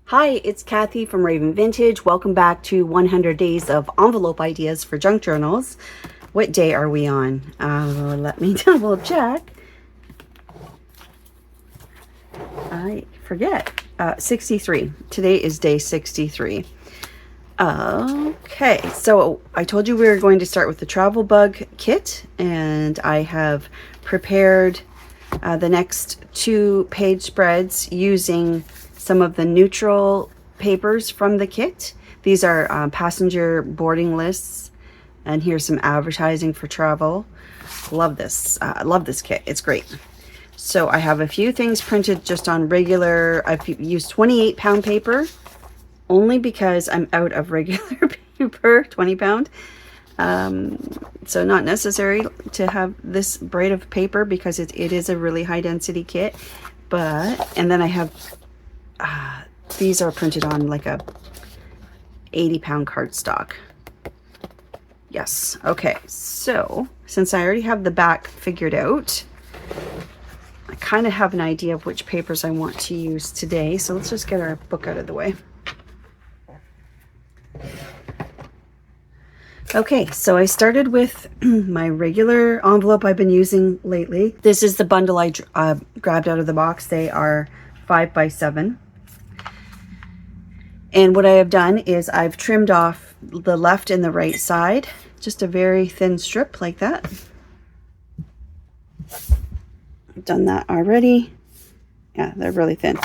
Hi, it's Kathy from Raven Vintage. Welcome back to 100 Days of Envelope Ideas for Junk Journals. What day are we on? Let me double check. I forget. 63. Today is day 63. Okay, so I told you we were going to start with the travel bug kit, and I have prepared the next 2 page spreads using some of the neutral papers from the kit. These are passenger boarding lists, and here's some advertising for travel. Love this. Love this kit. It's great. So I have a few things printed just on regular. I've used 28-pound paper only because I'm out of regular paper, 20-pound. So not necessary to have this braid of paper because it is a really high density kit. And then I have these are printed on like a 80-pound cardstock. Yes. Okay. So since I already have the back figured out, I kind of have an idea of which papers I want to use today. So let's just get our book out of the way. Okay, so I started with my regular envelope I've been using lately. This is the bundle I grabbed out of the box. They are 5 by 7. And what I have done is I've trimmed off the left and the right side, just a very thin strip like that. I've done that already. Yeah, they're really thin,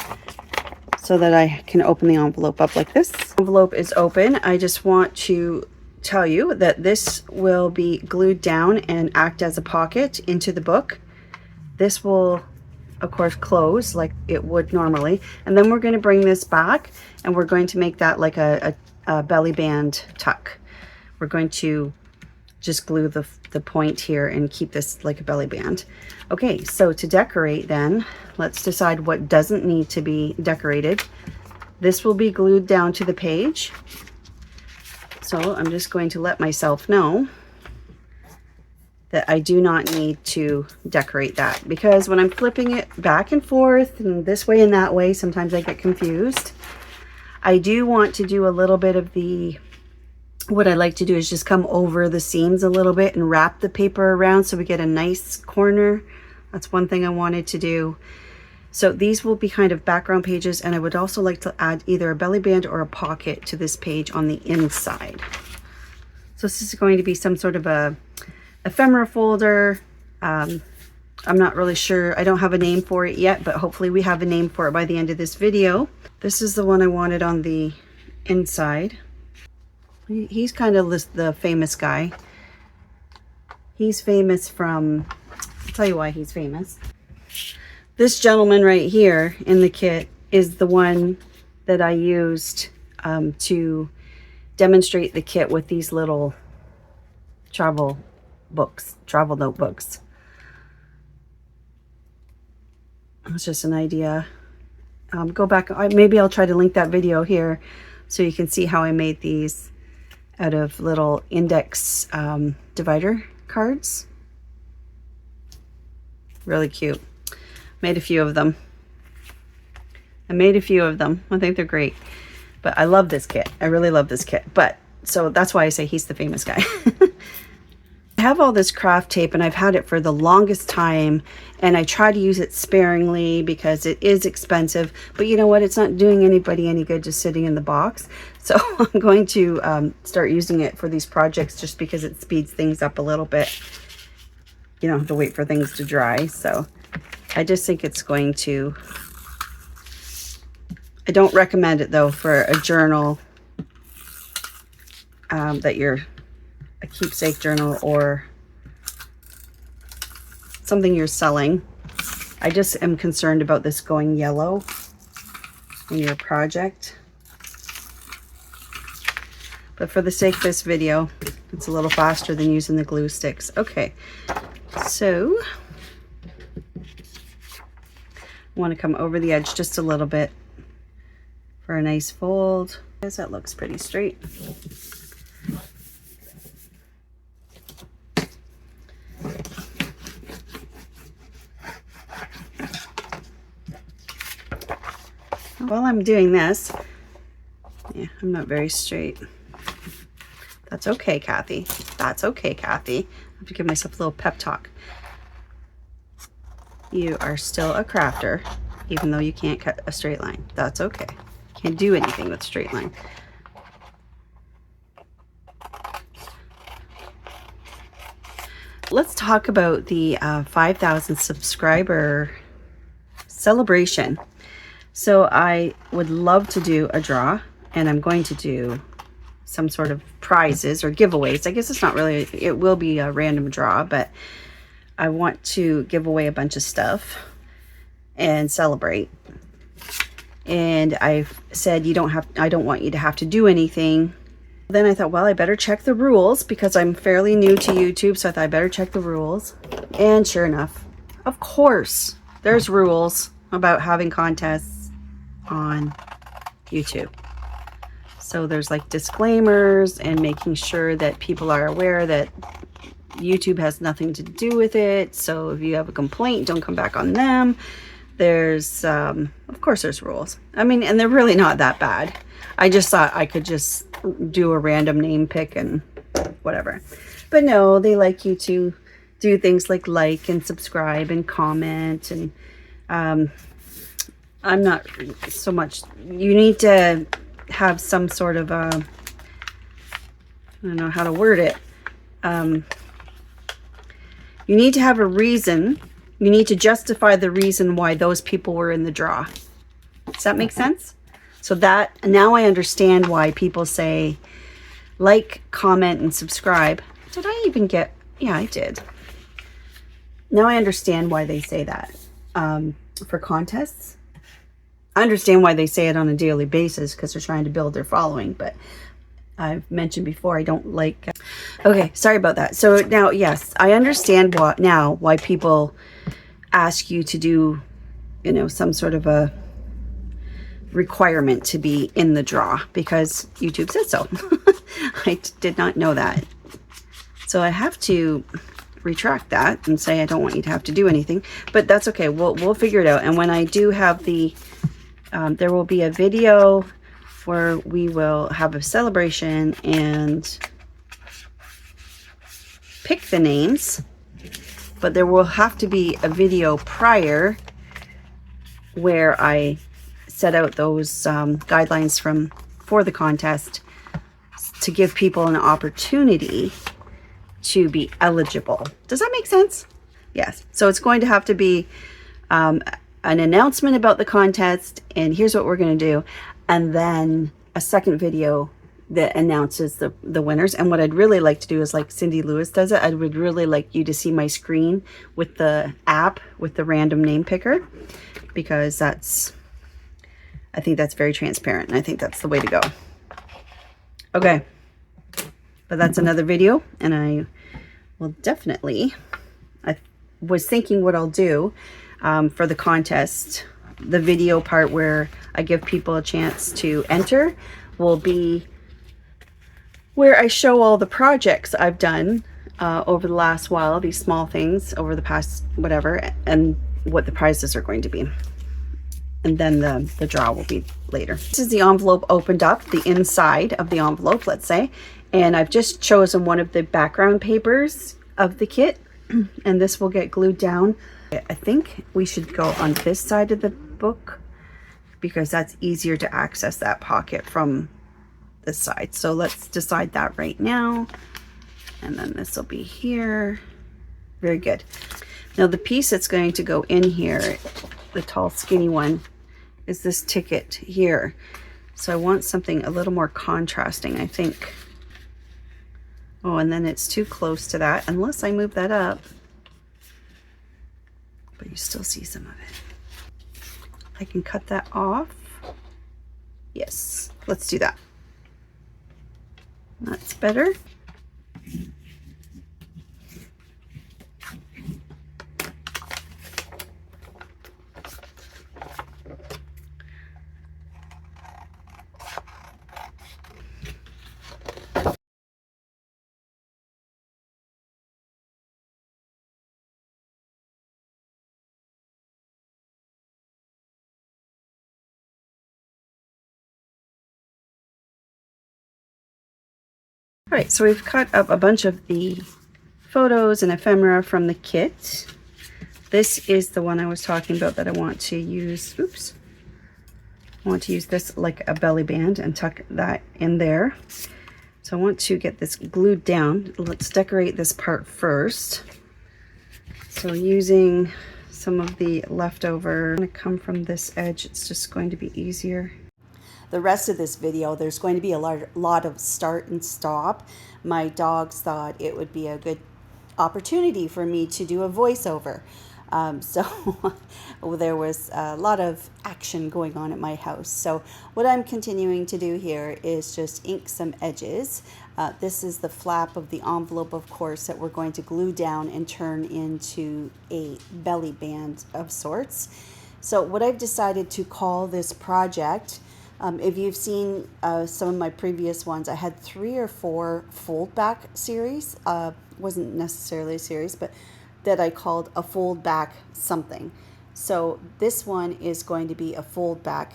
so that I can open the envelope up like this. Envelope is open. I just want to tell you that this will be glued down and act as a pocket into the book. This will of course close like it would normally, and then we're going to bring this back and we're going to make that like a belly band tuck. We're going to just glue the point here and keep this like a belly band. Okay, so to decorate then, let's decide what doesn't need to be decorated. This will be glued down to the page. So I'm just going to let myself know that I do not need to decorate that, because when I'm flipping it back and forth and this way and that way, sometimes I get confused. I do want to do a little bit of what I like to do is just come over the seams a little bit and wrap the paper around so we get a nice corner. That's one thing I wanted to do. So these will be kind of background pages, and I would also like to add either a belly band or a pocket to this page on the inside. So this is going to be some sort of a ephemera folder. I'm not really sure. I don't have a name for it yet, but hopefully we have a name for it by the end of this video. This is the one I wanted on the inside. He's kind of the famous guy. He's famous from, I'll tell you why he's famous. This gentleman right here in the kit is the one that I used to demonstrate the kit with these little travel notebooks. It's just an idea. Go back, maybe I'll try to link that video here so you can see how I made these out of little index divider cards. Really cute. Made a few of them. I think they're great. But I love this kit. I really love this kit. So that's why I say he's the famous guy. I have all this craft tape and I've had it for the longest time, and I try to use it sparingly because it is expensive, but you know what, it's not doing anybody any good just sitting in the box. So I'm going to start using it for these projects just because it speeds things up a little bit. You don't have to wait for things to dry. So I just think it's going to, I don't recommend it though for a journal that you're a keepsake journal or something you're selling. I just am concerned about this going yellow in your project. But for the sake of this video, it's a little faster than using the glue sticks. Okay, so I want to come over the edge just a little bit for a nice fold, because that looks pretty straight. While I'm doing this, Yeah, I'm not very straight. That's okay, Kathy. That's okay, Kathy. I have to give myself a little pep talk. You are still a crafter, even though you can't cut a straight line. That's okay. Can't do anything with straight line. Let's talk about the 5,000 subscriber celebration. So I would love to do a draw, and I'm going to do some sort of prizes or giveaways. I guess it's not really, it will be a random draw, but I want to give away a bunch of stuff and celebrate. And I've said I don't want you to have to do anything. Then I thought, well, I better check the rules because I'm fairly new to YouTube, so I thought I better check the rules. And sure enough, of course, there's rules about having contests on YouTube. So there's like disclaimers and making sure that people are aware that YouTube has nothing to do with it. So if you have a complaint, don't come back on them. There's, of course there's rules. I mean, and they're really not that bad. I just thought I could just do a random name pick and whatever. But no, they like you to do things like and subscribe and comment. And I'm not so much, you need to have some sort of a, I don't know how to word it. You need to have a reason. You need to justify the reason why those people were in the draw. Does that make sense? So that, now I understand why people say like, comment, and subscribe. Did I even get, yeah, I did. Now I understand why they say that for contests. I understand why they say it on a daily basis because they're trying to build their following, but I've mentioned before, I don't like, okay, sorry about that. So now, yes, I understand why people ask you to do, you know, some sort of a requirement to be in the draw because YouTube said so. I did not know that. So I have to retract that and say I don't want you to have to do anything, but that's okay. We'll figure it out. And when I do have the, there will be a video where we will have a celebration and pick the names, but there will have to be a video prior where I set out those guidelines for the contest to give people an opportunity to be eligible. Does that make sense? Yes. So it's going to have to be an announcement about the contest, and here's what we're going to do, and then a second video that announces the winners. And what I'd really like to do is like Cindy Lewis does it. I would really like you to see my screen with the app with the random name picker, because that's, I think that's very transparent, and I think that's the way to go. Okay, but that's another video, and I will definitely, I was thinking what I'll do for the contest, the video part where I give people a chance to enter will be where I show all the projects I've done over the last while, these small things over the past whatever, and what the prizes are going to be. And then the draw will be later. This is the envelope opened up, the inside of the envelope, let's say. And I've just chosen one of the background papers of the kit, and this will get glued down. I think we should go on this side of the book because that's easier to access that pocket from this side. So let's decide that right now. And then this will be here. Very good. Now the piece that's going to go in here, the tall skinny one, is this ticket here. So I want something a little more contrasting, I think. Oh, and then it's too close to that unless I move that up. But you still see some of it. I can cut that off. Yes, let's do that. That's better. All right, so we've cut up a bunch of the photos and ephemera from the kit. This is the one I was talking about that I want to use. Oops. I want to use this like a belly band and tuck that in there. So I want to get this glued down. Let's decorate this part first. So using some of the leftover, I'm going to come from this edge. It's just going to be easier. The rest of this video, there's going to be a lot of start and stop. My dogs thought it would be a good opportunity for me to do a voiceover. So there was a lot of action going on at my house. So what I'm continuing to do here is just ink some edges. This is the flap of the envelope, of course, that we're going to glue down and turn into a belly band of sorts. So what I've decided to call this project, if you've seen some of my previous ones, I had 3 or 4 foldback series. Wasn't necessarily a series, but that I called a foldback something. So this one is going to be a foldback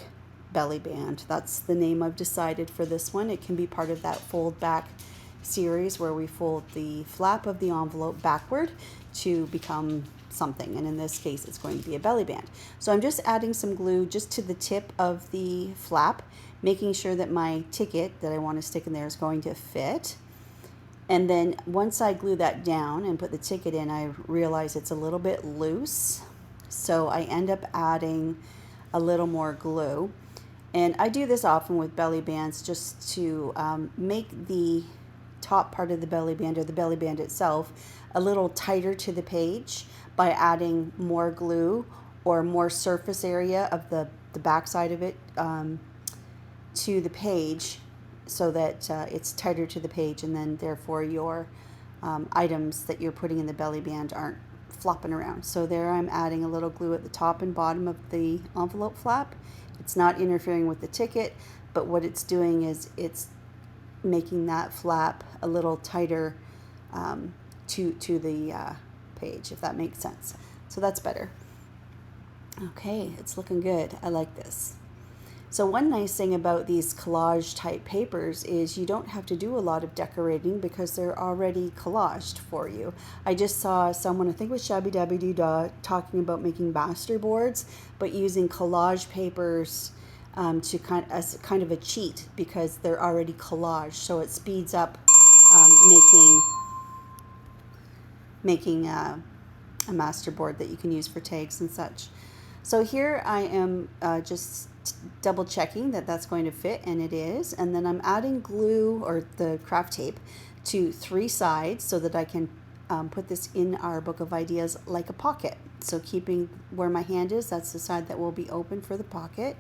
belly band. That's the name I've decided for this one. It can be part of that foldback series where we fold the flap of the envelope backward to become something, and in this case it's going to be a belly band. So I'm just adding some glue just to the tip of the flap, making sure that my ticket that I want to stick in there is going to fit. And then once I glue that down and put the ticket in, I realize it's a little bit loose, so I end up adding a little more glue. And I do this often with belly bands just to make the top part of the belly band, or the belly band itself, a little tighter to the page by adding more glue or more surface area of the back side of it to the page, so that it's tighter to the page, and then therefore your items that you're putting in the belly band aren't flopping around. So there I'm adding a little glue at the top and bottom of the envelope flap. It's not interfering with the ticket, but what it's doing is it's making that flap a little tighter to the page, if that makes sense. So that's better. Okay, it's looking good. I like this. So one nice thing about these collage type papers is you don't have to do a lot of decorating because they're already collaged for you. I just saw someone, I think it was Shabby Dabby Doo-Dah, talking about making master boards, but using collage papers to as kind of a cheat, because they're already collaged. So it speeds up making a master board that you can use for tags and such. So here I am just double checking that that's going to fit, and it is. And then I'm adding glue, or the craft tape, to 3 sides so that I can put this in our book of ideas like a pocket. So keeping where my hand is, that's the side that will be open for the pocket.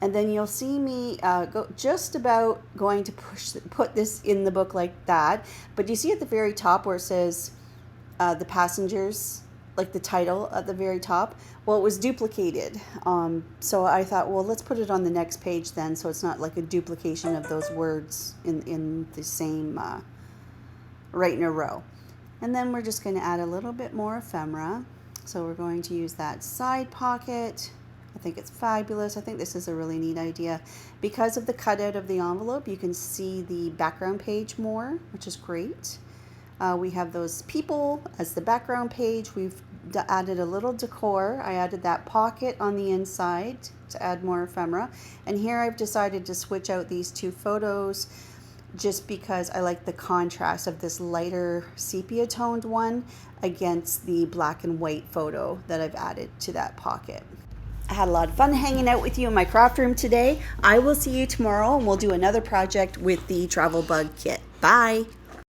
And then you'll see me go just about going to put this in the book like that. But you see at the very top where it says the passengers, like the title at the very top, well, it was duplicated. So I thought, well, let's put it on the next page then, so it's not like a duplication of those words in the same, right in a row. And then we're just going to add a little bit more ephemera. So we're going to use that side pocket. I think it's fabulous. I think this is a really neat idea. Because of the cutout of the envelope, you can see the background page more, which is great. We have those people as the background page. We've added a little decor. I added that pocket on the inside to add more ephemera. And here I've decided to switch out these 2 photos just because I like the contrast of this lighter sepia toned one against the black and white photo that I've added to that pocket. I had a lot of fun hanging out with you in my craft room today. I will see you tomorrow, and we'll do another project with the travel bug kit. Bye.